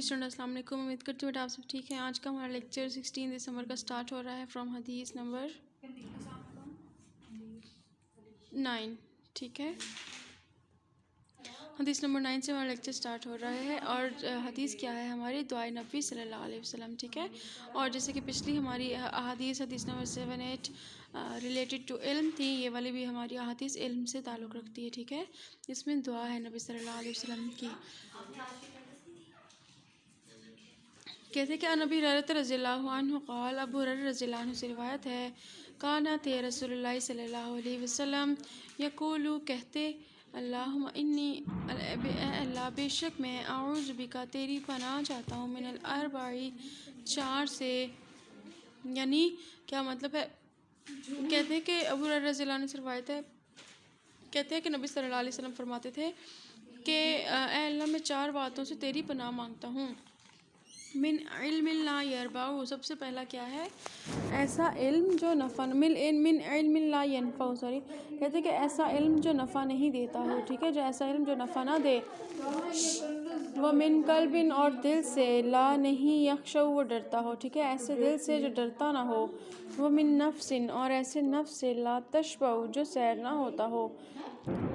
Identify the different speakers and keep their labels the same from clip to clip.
Speaker 1: Student السلام علیکم، امید کرتی ہوں آپ سب ٹھیک ہیں۔ آج کا ہمارا لیکچر 16 دسمبر کا سٹارٹ ہو رہا ہے فرام حدیث نمبر 9، ٹھیک ہے۔ حدیث نمبر 9 سے ہمارا لیکچر سٹارٹ ہو رہا ہے، اور حدیث کیا ہے ہماری دعائے نبی صلی اللہ علیہ وسلم، ٹھیک ہے۔ اور جیسے کہ پچھلی ہماری حدیث نمبر 7، 8 ریلیٹڈ ٹو علم تھی، یہ والی بھی ہماری احادیث علم سے تعلق رکھتی ہے، ٹھیک ہے۔ اس میں دعا ہے نبی صلی اللہ علیہ وسلم کی۔ کہتے ہیں کہ نبی حریرہ رضی اللہ عنہ قال، ابو ہریرہ رضی اللہ عنہ سے روایت ہے، کانت رسول اللہ صلی اللہ علیہ وسلم یقولو، کہتے، اللہم انی، اے اللہ بے شک میں، اعوذ بکا تیری پناہ چاہتا ہوں، من الاربع، 4 سے، یعنی کیا مطلب ہے؟ کہتے ہیں کہ ابو ہریرہ رضی اللہ عنہ سے روایت ہے، کہتے ہیں کہ نبی صلی اللہ علیہ وسلم فرماتے تھے کہ اے اللہ میں 4 باتوں سے تیری پناہ مانگتا ہوں۔ من علم لا یربع، سب سے پہلا کیا ہے؟ ایسا علم جو نفع، من علم لا ینفع، کہتے ہیں کہ ایسا علم جو نفع نہیں دیتا ہو، ٹھیک ہے، جو ایسا علم جو نفع نہ دے۔ ومن قلب، اور دل سے، لا نہیں یخشع، وہ ڈرتا ہو، ٹھیک ہے، ایسے دل سے جو ڈرتا نہ ہو۔ ومن نفس، اور ایسے نفس سے، لا تشبع، جو سیر نہ ہوتا ہو،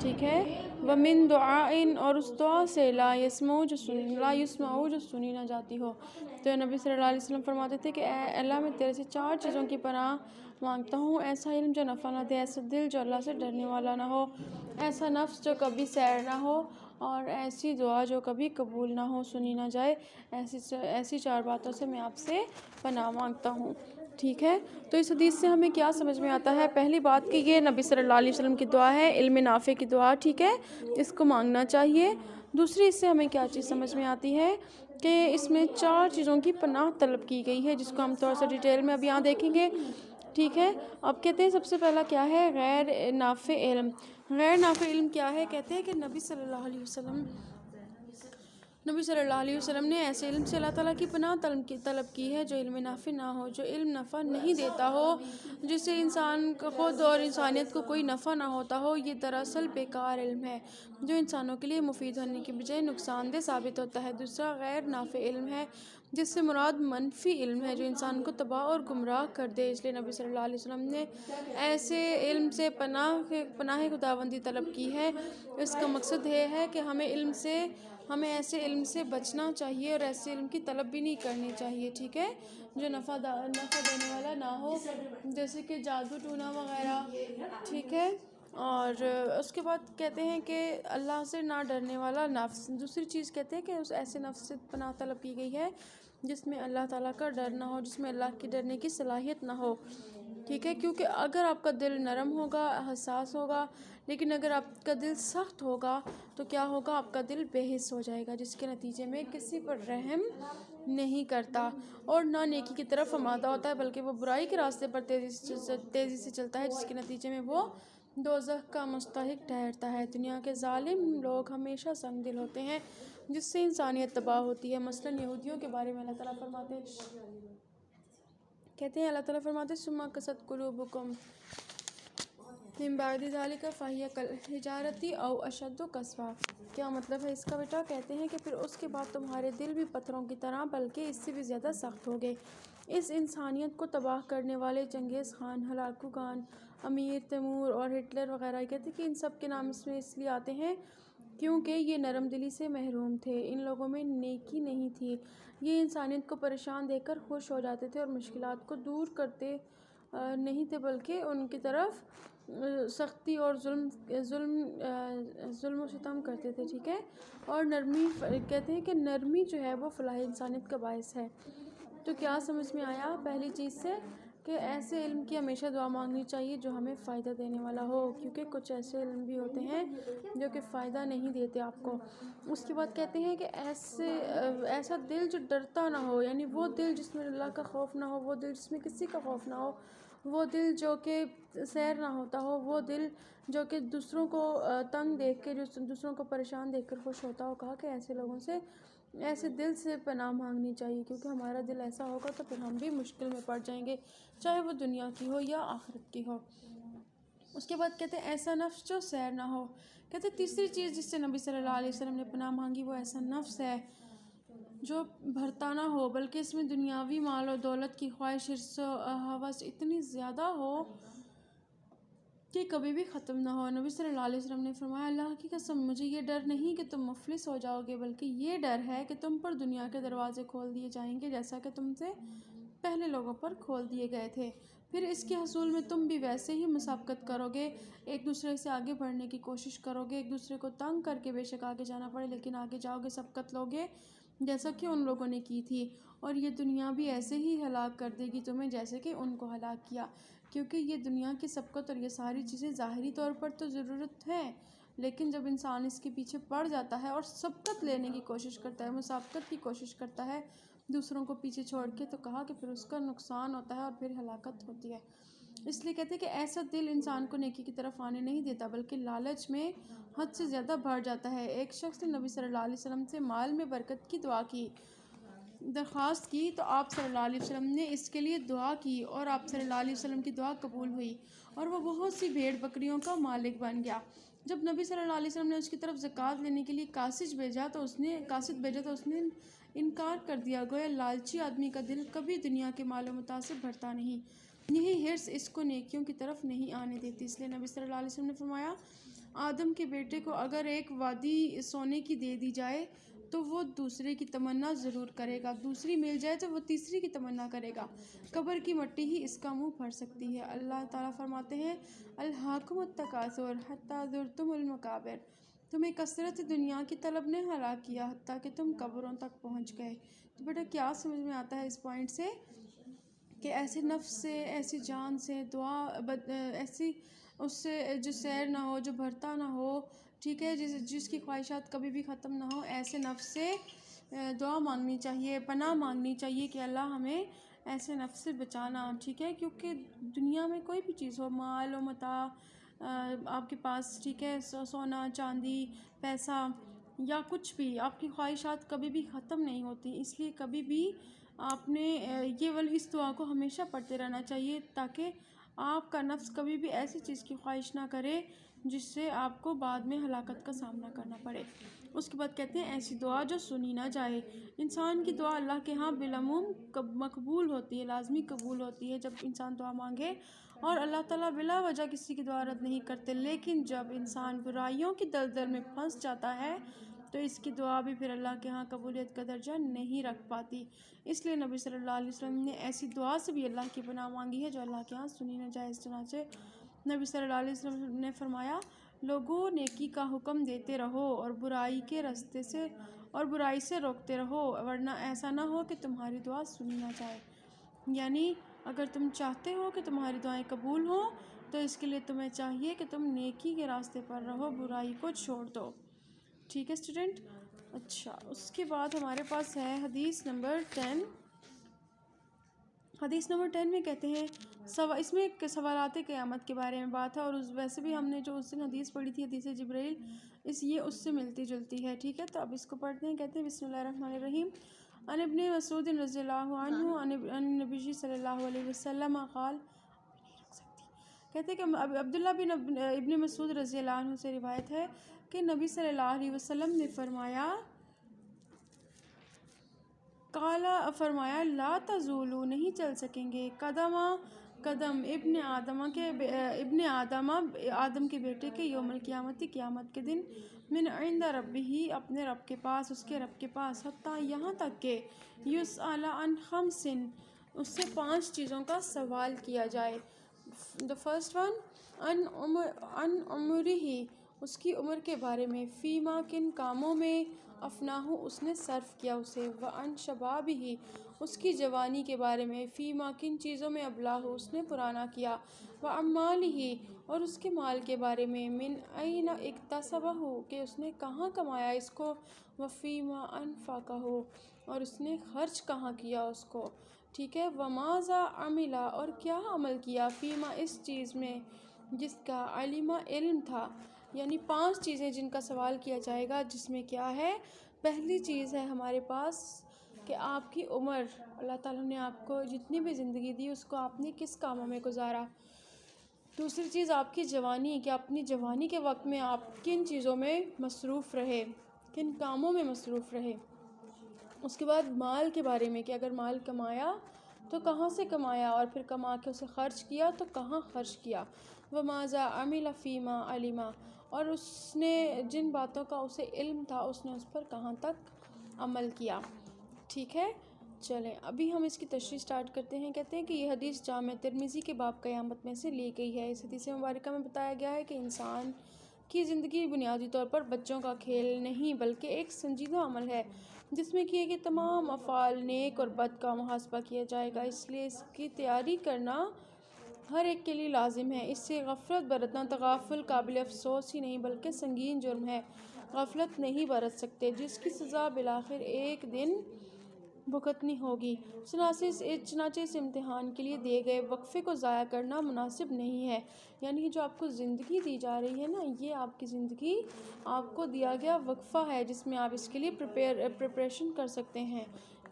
Speaker 1: ٹھیک ہے۔ ومن دعاء، اور اس دعا سے، لا یسمع، جو سنی نہ جاتی ہو۔ تو نبی صلی اللہ علیہ وسلم فرماتے تھے کہ اے اللہ میں تیرے سے 4 چیزوں کی پناہ مانگتا ہوں، ایسا علم جو نفع نہ دے، ایسا دل جو اللہ سے ڈرنے والا نہ ہو، ایسا نفس جو کبھی سیر نہ ہو، اور ایسی دعا جو کبھی قبول نہ ہو، سنی نہ جائے۔ ایسی 4 باتوں سے میں آپ سے پناہ مانگتا ہوں، ٹھیک ہے۔ تو اس حدیث سے ہمیں کیا سمجھ میں آتا ہے؟ پہلی بات کہ یہ نبی صلی اللہ علیہ وسلم کی دعا ہے، علم نافع کی دعا، ٹھیک ہے، اس کو مانگنا چاہیے۔ دوسری اس سے ہمیں کیا چیز سمجھ میں آتی ہے کہ اس میں 4 چیزوں کی پناہ طلب کی گئی ہے، جس کو ہم تھوڑا سا ڈیٹیل میں اب یہاں دیکھیں گے، ٹھیک ہے۔ اب کہتے ہیں سب سے پہلا کیا ہے؟ غیر نافع علم۔ غیر نافع علم کیا ہے؟ کہتے ہیں کہ نبی صلی اللہ علیہ وسلم نے ایسے علم سے اللہ تعالیٰ کی پناہ طلب کی ہے جو علم نافع نہ ہو، جو علم نفع نہیں دیتا ہو، جس سے انسان کو خود اور انسانیت کو کوئی نفع نہ ہوتا ہو۔ یہ دراصل بیکار علم ہے جو انسانوں کے لیے مفید ہونے کی بجائے نقصان دہ ثابت ہوتا ہے۔ دوسرا غیر نافع علم ہے، جس سے مراد منفی علم ہے جو انسان کو تباہ اور گمراہ کر دے۔ اس لیے نبی صلی اللہ علیہ وسلم نے ایسے علم سے پناہ خداوندی طلب کی ہے۔ اس کا مقصد یہ ہے کہ ہمیں ایسے علم سے بچنا چاہیے اور ایسے علم کی طلب بھی نہیں کرنی چاہیے، ٹھیک ہے، جو نفع دینے والا نہ ہو، جیسے کہ جادو ٹونا وغیرہ، ٹھیک ہے۔ اور اس کے بعد کہتے ہیں کہ اللہ سے نہ ڈرنے والا نفس۔ دوسری چیز کہتے ہیں کہ اس ایسے نفس سے پناہ طلب کی گئی ہے جس میں اللہ تعالیٰ کا ڈر نہ ہو، جس میں اللہ کی ڈرنے کی صلاحیت نہ ہو، ٹھیک ہے۔ کیونکہ اگر آپ کا دل نرم ہوگا، حساس ہوگا، لیکن اگر آپ کا دل سخت ہوگا تو کیا ہوگا؟ آپ کا دل بے حس ہو جائے گا، جس کے نتیجے میں کسی پر رحم نہیں کرتا اور نہ نیکی کی طرف آمادہ ہوتا ہے، بلکہ وہ برائی کے راستے پر تیزی سے چلتا ہے، جس کے نتیجے میں وہ دوزخ کا مستحق ٹھہرتا ہے۔ دنیا کے ظالم لوگ ہمیشہ سنگ دل ہوتے ہیں، جس سے انسانیت تباہ ہوتی ہے۔ مثلاً یہودیوں کے بارے میں اللہ تعالیٰ فرماتے ہیں ثم قست قلوبکم من بعد ذلک فہی کالحجارۃ او اشد قسوہ۔ کیا مطلب ہے اس کا بیٹا؟ کہتے ہیں کہ پھر اس کے بعد تمہارے دل بھی پتھروں کی طرح بلکہ اس سے بھی زیادہ سخت ہو گئے۔ اس انسانیت کو تباہ کرنے والے چنگیز خان، ہلاکو خان، امیر تیمور اور ہٹلر وغیرہ، کہتے ہیں کہ ان سب کے نام اس میں اس لیے آتے ہیں کیونکہ یہ نرم دلی سے محروم تھے، ان لوگوں میں نیکی نہیں تھی، یہ انسانیت کو پریشان دیکھ کر خوش ہو جاتے تھے اور مشکلات کو دور کرتے نہیں تھے، بلکہ ان کی طرف سختی اور ظلم و ستم کرتے تھے، ٹھیک ہے۔ اور نرمی، کہتے ہیں کہ نرمی جو ہے وہ فلاح انسانیت کا باعث ہے۔ تو کیا سمجھ میں آیا؟ پہلی چیز سے کہ ایسے علم کی ہمیشہ دعا مانگنی چاہیے جو ہمیں فائدہ دینے والا ہو، کیونکہ کچھ ایسے علم بھی ہوتے ہیں جو کہ فائدہ نہیں دیتے آپ کو۔ اس کے بعد کہتے ہیں کہ ایسا دل جو ڈرتا نہ ہو، یعنی وہ دل جس میں اللہ کا خوف نہ ہو، وہ دل جس میں کسی کا خوف نہ ہو، وہ دل جو کہ سیر نہ ہوتا ہو، وہ دل جو کہ دوسروں کو تنگ دیکھ کے، جو دوسروں کو پریشان دیکھ کر خوش ہوتا ہو۔ کہا کہ ایسے لوگوں سے، ایسے دل سے پناہ مانگنی چاہیے، کیونکہ ہمارا دل ایسا ہوگا تو پھر ہم بھی مشکل میں پڑ جائیں گے، چاہے وہ دنیا کی ہو یا آخرت کی ہو۔ اس کے بعد کہتے ہیں ایسا نفس جو سیر نہ ہو۔ کہتے ہیں تیسری چیز جس سے نبی صلی اللہ علیہ وسلم نے پناہ مانگی وہ ایسا نفس ہے جو بھرتا نہ ہو، بلکہ اس میں دنیاوی مال و دولت کی خواہش، حرص و ہوس اتنی زیادہ ہو کہ کبھی بھی ختم نہ ہو۔ نبی صلی اللہ علیہ وسلم نے فرمایا، اللہ کی قسم مجھے یہ ڈر نہیں کہ تم مفلس ہو جاؤ گے، بلکہ یہ ڈر ہے کہ تم پر دنیا کے دروازے کھول دیے جائیں گے جیسا کہ تم سے پہلے لوگوں پر کھول دیے گئے تھے۔ پھر اس کے حصول میں تم بھی ویسے ہی مسابقت کرو گے، ایک دوسرے سے آگے بڑھنے کی کوشش کرو گے، ایک دوسرے کو تنگ کر کے بے شک آگے جانا پڑے لیکن آگے جاؤ گے، سبقت لوگے جیسا کہ ان لوگوں نے کی تھی، اور یہ دنیا بھی ایسے ہی ہلاک کر دے گی تمہیں جیسے کہ ان کو ہلاک کیا۔ کیونکہ یہ دنیا کی سبقت اور یہ ساری چیزیں ظاہری طور پر تو ضرورت ہے، لیکن جب انسان اس کے پیچھے پڑ جاتا ہے اور سبقت لینے کی کوشش کرتا ہے، مسابقت کی کوشش کرتا ہے دوسروں کو پیچھے چھوڑ کے، تو کہا کہ پھر اس کا نقصان ہوتا ہے اور پھر ہلاکت ہوتی ہے۔ اس لیے کہتے ہیں کہ ایسا دل انسان کو نیکی کی طرف آنے نہیں دیتا، بلکہ لالچ میں حد سے زیادہ بڑھ جاتا ہے۔ ایک شخص نے نبی صلی اللہ علیہ وسلم سے مال میں برکت کی درخواست کی تو آپ صلی اللہ علیہ وسلم نے اس کے لیے دعا کی، اور آپ صلی اللہ علیہ وسلم کی دعا قبول ہوئی اور وہ بہت سی بھیڑ بکریوں کا مالک بن گیا۔ جب نبی صلی اللہ علیہ وسلم نے اس کی طرف زکوٰۃ لینے کے لیے قاصد بھیجا تو اس نے انکار کر دیا۔ گویا لالچی آدمی کا دل کبھی دنیا کے مال و متاع سے بھرتا نہیں، یہی حرص اس کو نیکیوں کی طرف نہیں آنے دیتی۔ اس لیے نبی صلی اللہ علیہ وسلم نے فرمایا، آدم کے بیٹے کو اگر ایک وادی سونے کی دے دی جائے تو وہ دوسرے کی تمنا ضرور کرے گا، دوسری مل جائے تو وہ تیسری کی تمنا کرے گا، قبر کی مٹی ہی اس کا منہ بھر سکتی ہے۔ اللہ تعالیٰ فرماتے ہیں، الہاکم التکاثر حتی زرتم المقابر، تمہیں کثرت دنیا کی طلب نے ہلاک کیا حتیٰ کہ تم قبروں تک پہنچ گئے۔ تو بیٹا کیا سمجھ میں آتا ہے اس پوائنٹ سے کہ ایسے نفس سے، ایسی جان سے ایسی اس سے جو سیر نہ ہو، جو بھرتا نہ ہو، ٹھیک ہے، جس کی خواہشات کبھی بھی ختم نہ ہو، ایسے نفس سے دعا مانگنی چاہیے، پناہ مانگنی چاہیے کہ اللہ ہمیں ایسے نفس سے بچانا، ٹھیک ہے۔ کیونکہ دنیا میں کوئی بھی چیز ہو، مال و متاع آپ کے پاس، ٹھیک ہے، سونا چاندی پیسہ یا کچھ بھی، آپ کی خواہشات کبھی بھی ختم نہیں ہوتی، اس لیے کبھی بھی آپ نے اس دعا کو ہمیشہ پڑھتے رہنا چاہیے تاکہ آپ کا نفس کبھی بھی ایسی چیز کی خواہش نہ کرے جس سے آپ کو بعد میں ہلاکت کا سامنا کرنا پڑے۔ اس کے بعد کہتے ہیں، ایسی دعا جو سنی نہ جائے۔ انسان کی دعا اللہ کے ہاں بالعموم مقبول ہوتی ہے، لازمی قبول ہوتی ہے جب انسان دعا مانگے، اور اللہ تعالیٰ بلا وجہ کسی کی دعا رد نہیں کرتے، لیکن جب انسان برائیوں کی دلدل میں پھنس جاتا ہے تو اس کی دعا بھی پھر اللہ کے ہاں قبولیت کا درجہ نہیں رکھ پاتی۔ اس لیے نبی صلی اللہ علیہ وسلم نے ایسی دعا سے بھی اللہ کی پناہ مانگی ہے جو اللہ کے ہاں سنی نہ جائے۔ چنانچہ نبی صلی اللہ علیہ وسلم نے فرمایا، لوگوں نیکی کا حکم دیتے رہو اور برائی سے روکتے رہو، ورنہ ایسا نہ ہو کہ تمہاری دعا سنی نہ جائے۔ یعنی اگر تم چاہتے ہو کہ تمہاری دعائیں قبول ہوں تو اس کے لیے تمہیں چاہیے کہ تم نیکی کے راستے پر رہو، برائی کو چھوڑ دو، ٹھیک ہے اسٹوڈنٹ۔ اچھا، اس کے بعد ہمارے پاس ہے حدیث نمبر 10۔ حدیث نمبر 10 میں کہتے ہیں، اس میں ایک سوالات قیامت کے بارے میں بات ہے، اور ویسے بھی ہم نے جو اس دن حدیث پڑھی تھی، حدیث جبرائیل، یہ اس سے ملتی جلتی ہے، ٹھیک ہے۔ تو اب اس کو پڑھتے ہیں۔ کہتے ہیں، بسم اللہ الرحمن الرحیم، عن ابن مسعود رضی اللہ عنہ عن النبی صلی اللہ علیہ وسلم قال، کہتے ہیں کہ عبداللہ بن ابن مسعود رضی اللہ عنہ سے روایت ہے کہ نبی صلی اللہ علیہ وسلم نے فرمایا لا تزولوا، نہیں چل سکیں گے، قدم آدم کے بیٹے کے یوم القیامت، قیامت کے دن، من عند ربہ، اپنے رب کے پاس، اس کے رب کے پاس، حتیٰ یہاں تک کہ یسأل عن خمس، اس سے 5 چیزوں کا سوال کیا جائے۔ The first one، عن عمرہ، اس کی عمر کے بارے میں، فیما، کن کاموں میں، افناہ، اس نے صرف کیا اسے، وعن شبابہ، اس کی جوانی کے بارے میں، فیما، کن چیزوں میں، ابلاہ، اس نے پرانا کیا، وعن مالہ، اور اس کے مال کے بارے میں، من این اکتسبہ، کہ اس نے کہاں کمایا اس کو، وفیما انفقہ، اور اس نے خرچ کہاں کیا اس کو، ٹھیک ہے، وماذا عمل، اور کیا عمل کیا، فیما، اس چیز میں، جس کا علم، علم تھا۔ یعنی 5 چیزیں جن کا سوال کیا جائے گا، جس میں کیا ہے، پہلی چیز ہے ہمارے پاس کہ آپ کی عمر، اللہ تعالیٰ نے آپ کو جتنی بھی زندگی دی اس کو آپ نے کس کاموں میں گزارا۔ دوسری چیز آپ کی جوانی، کہ اپنی جوانی کے وقت میں آپ کن چیزوں میں مصروف رہے، کن کاموں میں مصروف رہے۔ اس کے بعد مال کے بارے میں کہ اگر مال کمایا تو کہاں سے کمایا، اور پھر کما کے اسے خرچ کیا تو کہاں خرچ کیا، وَمَاذَا عَمِلَ فِيمَا عَلِمَ، اور اس نے جن باتوں کا اسے علم تھا اس نے اس پر کہاں تک عمل کیا۔ ٹھیک ہے، چلیں ابھی ہم اس کی تشریح سٹارٹ کرتے ہیں۔ کہتے ہیں کہ یہ حدیث جامع ترمذی کے باب قیامت میں سے لی گئی ہے۔ اس حدیث مبارکہ میں بتایا گیا ہے کہ انسان کی زندگی بنیادی طور پر بچوں کا کھیل نہیں بلکہ ایک سنجیدہ عمل ہے جس میں کیے گئے تمام افعال نیک اور بد کا محاسبہ کیا جائے گا، اس لیے اس کی تیاری کرنا ہر ایک کے لیے لازم ہے۔ اس سے غفلت برتنا تغافل قابل افسوس ہی نہیں بلکہ سنگین جرم ہے۔ غفلت نہیں برت سکتے جس کی سزا بالآخر ایک دن بھگتنی ہوگی۔ چنانچہ اس امتحان کے لیے دیے گئے وقفے کو ضائع کرنا مناسب نہیں ہے، یعنی جو آپ کو زندگی دی جا رہی ہے نا، یہ آپ کی زندگی آپ کو دیا گیا وقفہ ہے جس میں آپ اس کے لیے پریپریشن کر سکتے ہیں۔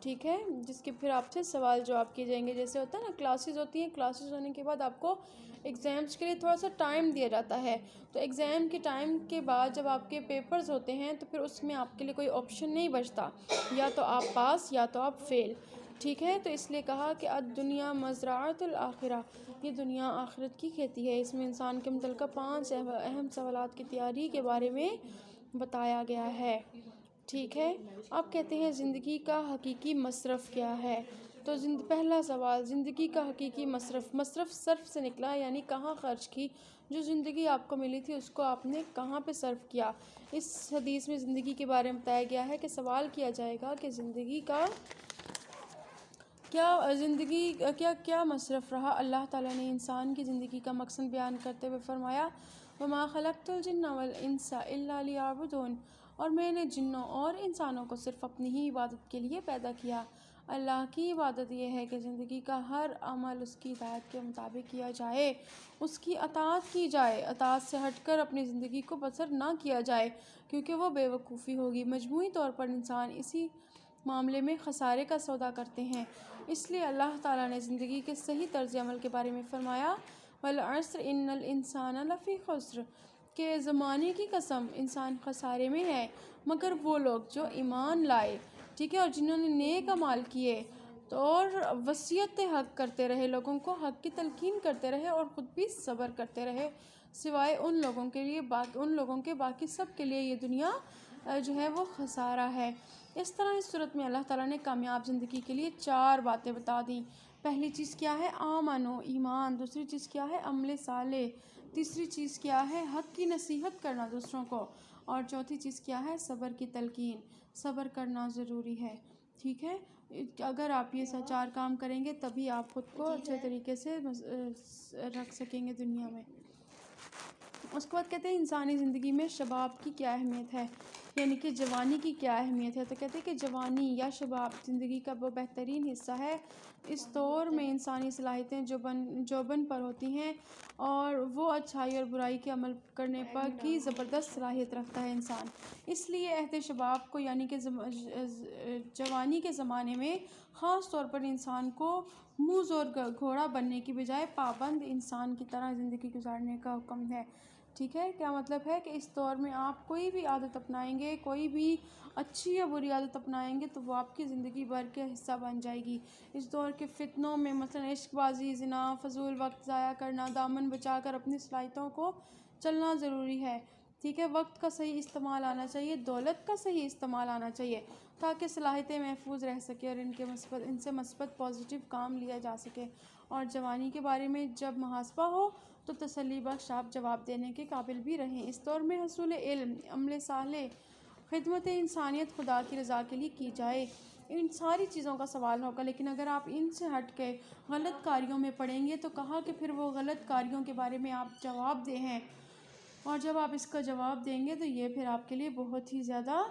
Speaker 1: ٹھیک ہے، جس کے پھر آپ سے سوال جواب کیے جائیں گے، جیسے ہوتا ہے نا کلاسز ہوتی ہیں، کلاسز ہونے کے بعد آپ کو ایگزامس کے لیے تھوڑا سا ٹائم دیا جاتا ہے، تو ایگزام کے ٹائم کے بعد جب آپ کے پیپرز ہوتے ہیں تو پھر اس میں آپ کے لیے کوئی آپشن نہیں بچتا، یا تو آپ پاس یا تو آپ فیل۔ ٹھیک ہے، تو اس لیے کہا کہ الدنیا مزرعۃ الآخرہ، یہ دنیا آخرت کی کھیتی ہے۔ اس میں انسان کے متعلقہ 5 اہم سوالات کی تیاری کے بارے میں بتایا گیا ہے۔ ٹھیک ہے، اب کہتے ہیں زندگی کا حقیقی مصرف کیا ہے؟ تو پہلا سوال، زندگی کا حقیقی مصرف صرف سے نکلا، یعنی کہاں خرچ کی، جو زندگی آپ کو ملی تھی اس کو آپ نے کہاں پہ صرف کیا۔ اس حدیث میں زندگی کے بارے میں بتایا گیا ہے کہ سوال کیا جائے گا کہ زندگی کا کیا مصرف رہا۔ اللہ تعالیٰ نے انسان کی زندگی کا مقصد بیان کرتے ہوئے فرمایا وَمَا خَلَقْتُ الْجِنَّ وَالْإِنسَ إِلَّا لِيَعْبُدُونِ، اور میں نے جنوں اور انسانوں کو صرف اپنی ہی عبادت کے لیے پیدا کیا۔ اللہ کی عبادت یہ ہے کہ زندگی کا ہر عمل اس کی ہدایت کے مطابق کیا جائے، اس کی اطاعت کی جائے، اطاعت سے ہٹ کر اپنی زندگی کو بسر نہ کیا جائے کیونکہ وہ بے وقوفی ہوگی۔ مجموعی طور پر انسان اسی معاملے میں خسارے کا سودا کرتے ہیں، اس لیے اللہ تعالیٰ نے زندگی کے صحیح طرز عمل کے بارے میں فرمایا وَالْعَصْرِ إِنَّ الْإِنسَانَ لَفِي خُسْرٍ، کہ زمانے کی قسم انسان خسارے میں ہے مگر وہ لوگ جو ایمان لائے، ٹھیک ہے، اور جنہوں نے نیک اعمال کیے تو اور وصیت حق کرتے رہے، لوگوں کو حق کی تلقین کرتے رہے اور خود بھی صبر کرتے رہے، سوائے ان لوگوں کے باقی سب کے لیے یہ دنیا جو ہے وہ خسارہ ہے۔ اس طرح اس صورت میں اللہ تعالیٰ نے کامیاب زندگی کے لیے 4 باتیں بتا دیں۔ پہلی چیز کیا ہے؟ آمنو، ایمان۔ دوسری چیز کیا ہے؟ عمل صالح۔ تیسری چیز کیا ہے؟ حق کی نصیحت کرنا دوسروں کو، اور چوتھی چیز کیا ہے؟ صبر کی تلقین، صبر کرنا ضروری ہے۔ ٹھیک ہے، اگر آپ یہ 4 کام کریں گے تبھی آپ خود کو اچھے طریقے سے رکھ سکیں گے دنیا میں۔ اس کے بعد کہتے ہیں انسانی زندگی میں شباب کی کیا اہمیت ہے، یعنی کہ جوانی کی کیا اہمیت ہے۔ تو کہتے ہیں کہ جوانی یا شباب زندگی کا وہ بہترین حصہ ہے، اس دور میں انسانی صلاحیتیں جوبن پر ہوتی ہیں اور وہ اچھائی اور برائی کے عمل کرنے پر کی زبردست صلاحیت رکھتا ہے انسان۔ اس لیے عہد شباب کو یعنی کہ جوانی کے زمانے میں خاص طور پر انسان کو منہ زور گھوڑا بننے کی بجائے پابند انسان کی طرح زندگی گزارنے کا حکم ہے۔ ٹھیک ہے، کیا مطلب ہے کہ اس دور میں آپ کوئی بھی عادت اپنائیں گے، کوئی بھی اچھی یا بری عادت اپنائیں گے تو وہ آپ کی زندگی بھر کے حصہ بن جائے گی۔ اس دور کے فتنوں میں مثلا عشق بازی، زنا، فضول وقت ضائع کرنا، دامن بچا کر اپنی صلاحیتوں کو چلنا ضروری ہے۔ ٹھیک ہے، وقت کا صحیح استعمال آنا چاہیے، دولت کا صحیح استعمال آنا چاہیے تاکہ صلاحیتیں محفوظ رہ سکے اور ان سے مثبت پازیٹیو کام لیا جا سکے، اور جوانی کے بارے میں جب محاسبہ ہو تو تسلی بخش آپ جواب دینے کے قابل بھی رہیں۔ اس دور میں حصول علم، عمل صالح، خدمت انسانیت خدا کی رضا کے لیے کی جائے، ان ساری چیزوں کا سوال ہوگا، لیکن اگر آپ ان سے ہٹ کے غلط کاریوں میں پڑیں گے تو کہا کہ پھر وہ غلط کاریوں کے بارے میں آپ جواب دہ ہیں، اور جب آپ اس کا جواب دیں گے تو یہ پھر آپ کے لیے بہت ہی زیادہ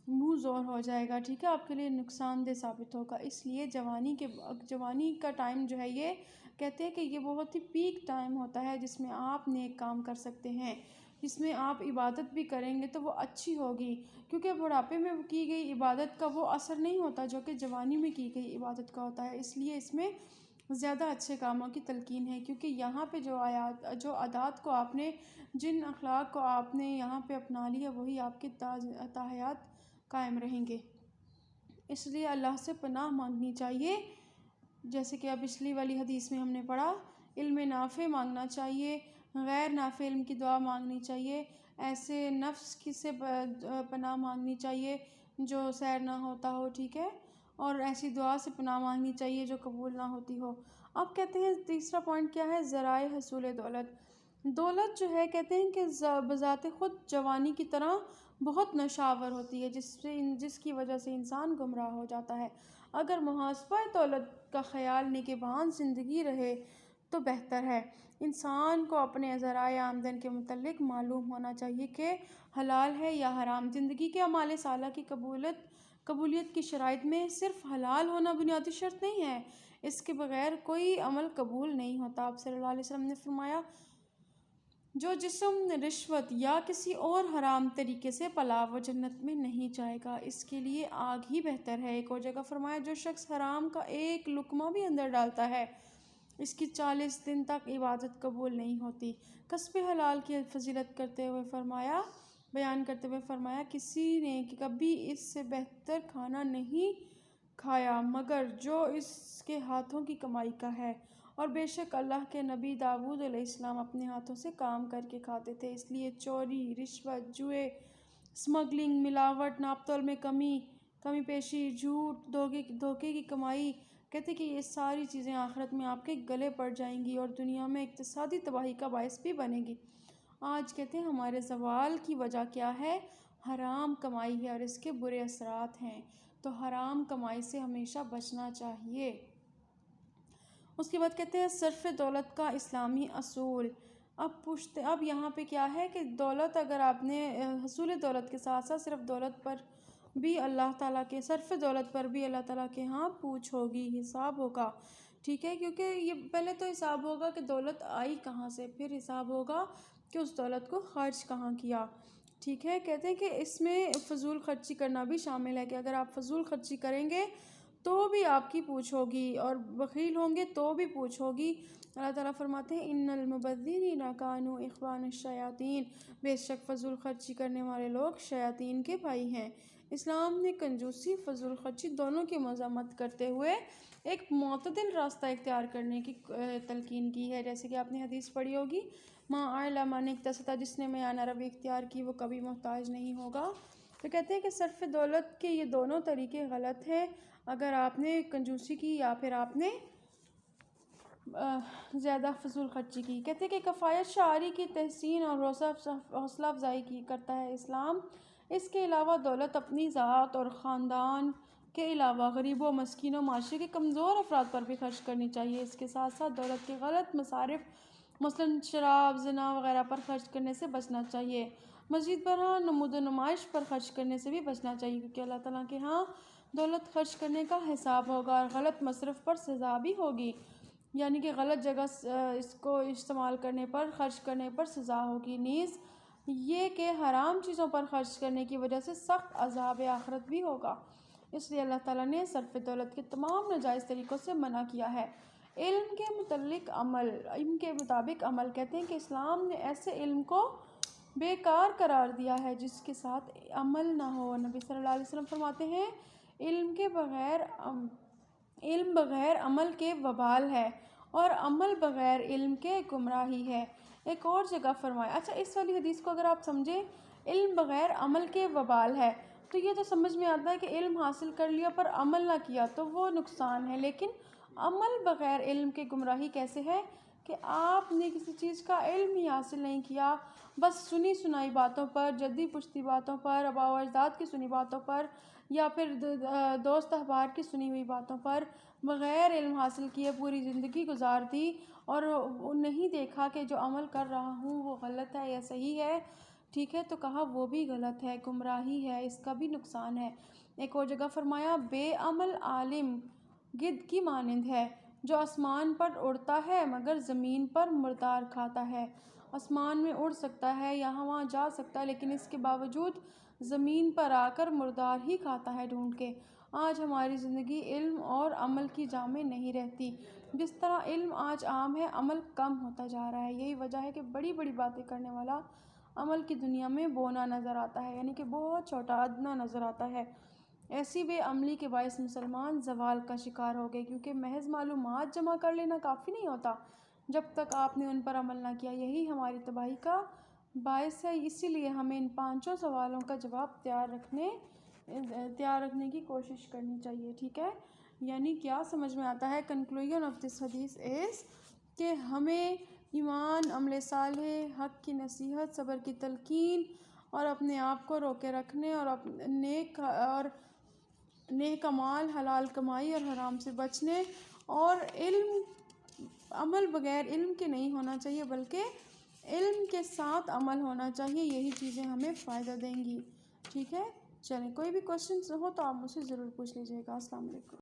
Speaker 1: منہ زور ہو جائے گا، ٹھیک ہے، آپ کے لیے نقصان دہ ثابت ہوگا۔ اس لیے جوانی کا ٹائم جو ہے یہ کہتے ہیں کہ یہ بہت ہی پیک ٹائم ہوتا ہے جس میں آپ نیک کام کر سکتے ہیں، جس میں آپ عبادت بھی کریں گے تو وہ اچھی ہوگی، کیونکہ بڑھاپے میں کی گئی عبادت کا وہ اثر نہیں ہوتا جو کہ جوانی میں کی گئی عبادت کا ہوتا ہے۔ اس لیے اس میں زیادہ اچھے کاموں کی تلقین ہے، کیونکہ یہاں پہ جو عادات کو آپ نے، جن اخلاق کو آپ نے یہاں پہ اپنا لیا وہی آپ کے تا حیات قائم رہیں گے۔ اس لیے اللہ سے پناہ مانگنی چاہیے، جیسے کہ اب پچھلی والی حدیث میں ہم نے پڑھا، علم نافع مانگنا چاہیے، غیر نافع علم کی دعا مانگنی چاہیے، ایسے نفس کی سے پناہ مانگنی چاہیے جو سیر نہ ہوتا ہو، ٹھیک ہے، اور ایسی دعا سے پناہ مانگنی چاہیے جو قبول نہ ہوتی ہو۔ اب کہتے ہیں تیسرا پوائنٹ کیا ہے، ذرائع حصول دولت۔ دولت جو ہے کہتے ہیں کہ بذات خود جوانی کی طرح بہت نشاور ہوتی ہے، جس کی وجہ سے انسان گمراہ ہو جاتا ہے۔ اگر محاسبہ دولت کا خیال نگہبان زندگی رہے تو بہتر ہے۔ انسان کو اپنے ذرائع آمدن کے متعلق معلوم ہونا چاہیے کہ حلال ہے یا حرام۔ زندگی کے اعمال صالحہ کی قبولیت کی شرائط میں صرف حلال ہونا بنیادی شرط نہیں ہے، اس کے بغیر کوئی عمل قبول نہیں ہوتا۔ آپ صلی اللہ علیہ وسلم نے فرمایا، جو جسم رشوت یا کسی اور حرام طریقے سے پلا وہ جنت میں نہیں جائے گا، اس کے لیے آگ ہی بہتر ہے۔ ایک اور جگہ فرمایا، جو شخص حرام کا ایک لقمہ بھی اندر ڈالتا ہے اس کی 40 دن تک عبادت قبول نہیں ہوتی۔ کسب حلال کی فضیلت بیان کرتے ہوئے فرمایا، کسی نے کبھی اس سے بہتر کھانا نہیں کھایا مگر جو اس کے ہاتھوں کی کمائی کا ہے، اور بے شک اللہ کے نبی داؤد علیہ السلام اپنے ہاتھوں سے کام کر کے کھاتے تھے، اس لیے چوری، رشوت، جوئے، سمگلنگ، ملاوٹ، ناپ تول میں کمی پیشی، جھوٹ، دھوکے کی کمائی، کہتے کہ یہ ساری چیزیں آخرت میں آپ کے گلے پڑ جائیں گی اور دنیا میں اقتصادی تباہی کا باعث بھی بنے گی۔ آج کہتے ہیں ہمارے زوال کی وجہ کیا ہے، حرام کمائی ہے اور اس کے برے اثرات ہیں، تو حرام کمائی سے ہمیشہ بچنا چاہیے۔ اس کے بعد کہتے ہیں صرف دولت کا اسلامی اصول۔ اب یہاں پہ کیا ہے کہ دولت اگر آپ نے حصول دولت کے ساتھ ساتھ صرف دولت پر بھی اللہ تعالیٰ کے ہاں پوچھ ہوگی، حساب ہوگا، ٹھیک ہے، کیونکہ یہ پہلے تو حساب ہوگا کہ دولت آئی کہاں سے، پھر حساب ہوگا کہ اس دولت کو خرچ کہاں کیا، ٹھیک ہے۔ کہتے ہیں کہ اس میں فضول خرچی کرنا بھی شامل ہے، کہ اگر آپ فضول خرچی کریں گے تو بھی آپ کی پوچھ ہوگی، اور بخیل ہوں گے تو بھی پوچھ ہوگی۔ اللہ تعالیٰ فرماتے ہیں، ان المبذرین کانوا اخوان الشیاطین، بے شک فضول خرچی کرنے والے لوگ شیاطین کے بھائی ہیں۔ اسلام نے کنجوسی، فضول خرچی دونوں کی مذمت کرتے ہوئے ایک معتدل راستہ اختیار کرنے کی تلقین کی ہے، جیسے کہ آپ نے حدیث پڑھی ہوگی، ما اعلی من اقتصد، جس نے میانہ روی اختیار کی وہ کبھی محتاج نہیں ہوگا۔ تو کہتے ہیں کہ صرف دولت کے یہ دونوں طریقے غلط ہیں، اگر آپ نے کنجوسی کی یا پھر آپ نے زیادہ فضول خرچی کی۔ کہتے ہیں کہ کفایت شعاری کی تحسین اور حوصلہ افزائی کرتا ہے اسلام۔ اس کے علاوہ دولت اپنی ذات اور خاندان کے علاوہ غریبوں، مسکینوں، معاشرے کے کمزور افراد پر بھی خرچ کرنی چاہیے۔ اس کے ساتھ ساتھ دولت کے غلط مصارف، مثلاً شراب، زنا وغیرہ پر خرچ کرنے سے بچنا چاہیے۔ مزید برآں نمود و نمائش پر خرچ کرنے سے بھی بچنا چاہیے، کیونکہ اللہ تعالیٰ کے ہاں دولت خرچ کرنے کا حساب ہوگا اور غلط مصرف پر سزا بھی ہوگی، یعنی کہ غلط جگہ اس کو استعمال کرنے پر، خرچ کرنے پر سزا ہوگی، نیز یہ کہ حرام چیزوں پر خرچ کرنے کی وجہ سے سخت عذاب آخرت بھی ہوگا۔ اس لیے اللہ تعالیٰ نے صرف دولت کے تمام ناجائز طریقوں سے منع کیا ہے۔ علم کے مطابق عمل، کہتے ہیں کہ اسلام نے ایسے علم کو بیکار قرار دیا ہے جس کے ساتھ عمل نہ ہو۔ نبی صلی اللہ علیہ وسلم فرماتے ہیں، علم بغیر عمل کے وبال ہے اور عمل بغیر علم کے گمراہی ہے۔ ایک اور جگہ فرمایا، اچھا اس والی حدیث کو اگر آپ سمجھیں، علم بغیر عمل کے وبال ہے، تو یہ تو سمجھ میں آتا ہے کہ علم حاصل کر لیا پر عمل نہ کیا تو وہ نقصان ہے، لیکن عمل بغیر علم کے گمراہی کیسے ہے کہ آپ نے کسی چیز کا علم ہی حاصل نہیں کیا، بس سنی سنائی باتوں پر، جدی پشتی باتوں پر، آباء و اجداد کی سنی باتوں پر، یا پھر دوست احبار کی سنی ہوئی باتوں پر بغیر علم حاصل کیے پوری زندگی گزار دی، اور نہیں دیکھا کہ جو عمل کر رہا ہوں وہ غلط ہے یا صحیح ہے، ٹھیک ہے، تو کہا وہ بھی غلط ہے، گمراہی ہے، اس کا بھی نقصان ہے۔ ایک اور جگہ فرمایا، بے عمل عالم گدھ کی مانند ہے جو آسمان پر اڑتا ہے مگر زمین پر مردار کھاتا ہے۔ آسمان میں اڑ سکتا ہے، یہاں وہاں جا سکتا ہے، لیکن اس کے باوجود زمین پر آ کر مردار ہی کھاتا ہے ڈھونڈ کے۔ آج ہماری زندگی علم اور عمل کی جامع نہیں رہتی، جس طرح علم آج عام ہے، عمل کم ہوتا جا رہا ہے۔ یہی وجہ ہے کہ بڑی بڑی باتیں کرنے والا عمل کی دنیا میں بونا نظر آتا ہے، یعنی کہ بہت چھوٹا ادنا نظر آتا ہے۔ ایسی بے عملی کے باعث مسلمان زوال کا شکار ہو گئے، کیونکہ محض معلومات جمع کر لینا کافی نہیں ہوتا جب تک آپ نے ان پر عمل نہ کیا۔ یہی ہماری تباہی کا باعث ہے۔ اسی لیے ہمیں ان 5 سوالوں کا جواب تیار رکھنے کی کوشش کرنی چاہیے، ٹھیک ہے؟ یعنی کیا سمجھ میں آتا ہے؟ کنکلوژن آف دس حدیث از کہ ہمیں ایمان، عمل صالح، حق کی نصیحت، صبر کی تلقین اور اپنے آپ کو روکے رکھنے اور نیک اعمال، حلال کمائی اور حرام سے بچنے، اور عمل بغیر علم کے نہیں ہونا چاہیے بلکہ علم کے ساتھ عمل ہونا چاہیے۔ یہی چیزیں ہمیں فائدہ دیں گی، ٹھیک ہے؟ چلیں، کوئی بھی کوشچنس ہو تو آپ مجھ سے ضرور پوچھ لیجیے گا۔ السلام علیکم۔